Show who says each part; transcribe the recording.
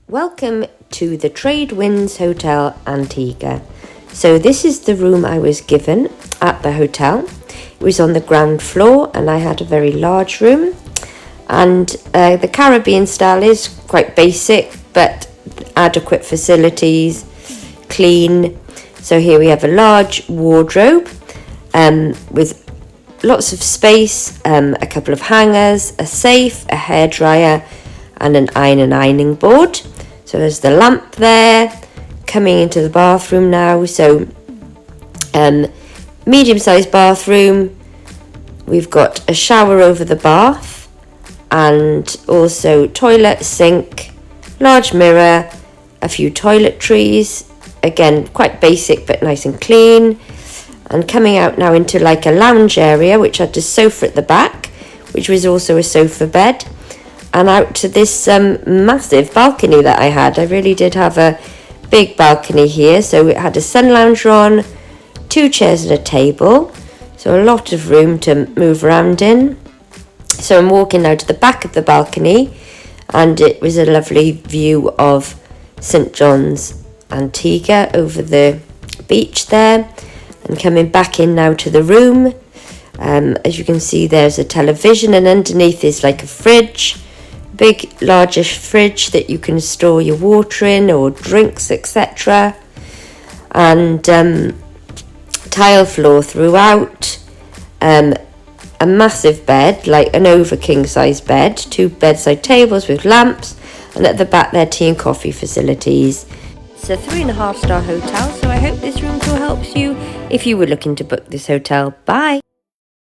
Speaker 1: Welcome to the Trade Winds Hotel Antigua. So this is the room I was given at the hotel. It was on the ground floor and I had a very large room, and the Caribbean style is quite basic but adequate facilities, clean. So here we have a large wardrobe with lots of space, a couple of hangers, a safe, a hairdryer and an ironing board. So there's the lamp there. Coming into the bathroom now, so medium-sized bathroom. We've got a shower over the bath and also toilet, sink, large mirror, a few toiletries, again quite basic but nice and clean. And coming out now into like a lounge area which had a sofa at the back, which was also a sofa bed, and out to this massive balcony that I had. I really did have a big balcony here, so it had a sun lounger on, 2 chairs and a table, so a lot of room to move around in. So I'm walking now to the back of the balcony, and it was a lovely view of St John's, Antigua, over the beach there. And coming back in now to the room, as you can see there's a television, and underneath is like a fridge, big largish fridge that you can store your water in or drinks, etc. And tile floor throughout, a massive bed, like an over king size bed, 2 bedside tables with lamps, and at the back there tea and coffee facilities. It's a 3.5-star hotel, so I hope this room tour helps you if you were looking to book this hotel. Bye.